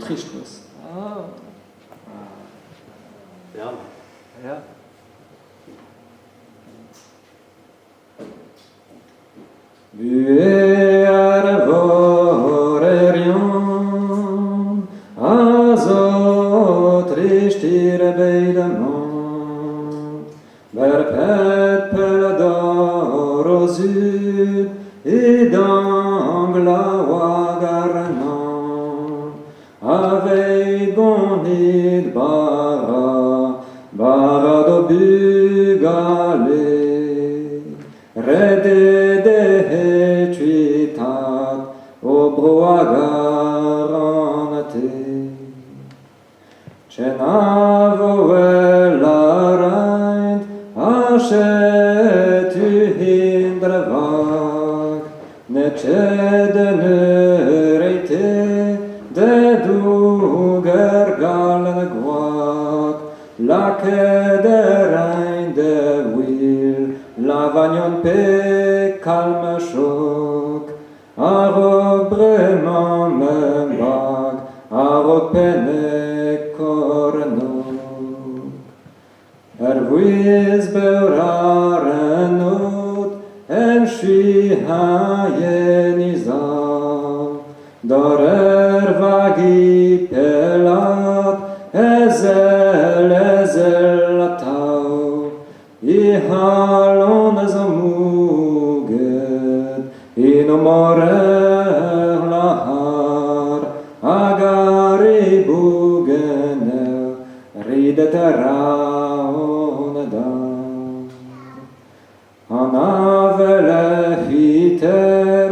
Christus. Ja. Ja. Buer vorerion, azot ristir beidemont, verpet pelador aux ud, et d'angla wagarnon, avec gonid bara do bugale, rede de hetuitat, obro agaronate. Cenavo velaraint, ascetu hindravag, necede nerete, de duger galen guac, la kederain de will, la vagnon pe calme choc, aro breman membag, aro pene cornog. Vuis beuraren ut, en shui haenizav, dorer vagi pelat, ezel atau, I halon zamuged, in morer lahar, agari bugener, ridet raonedam. Anavele hiter,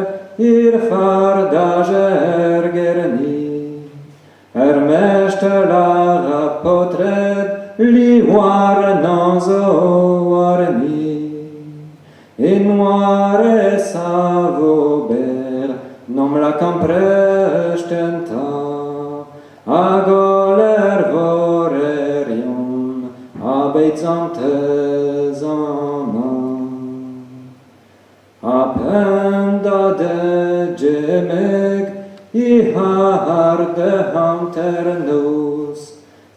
fardager gerni, mester potred, li war nanzo warni, in noire savober, nom la camprestenta, agoler vorerion, abeizante zaman, appenda de gemeg, I harde hanternus,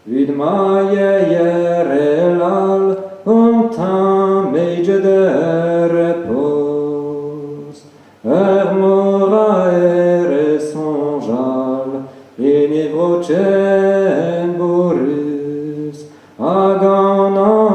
vid maie jerelal, tam meige de repos, mora ere sonjal, in i vocem boris, agana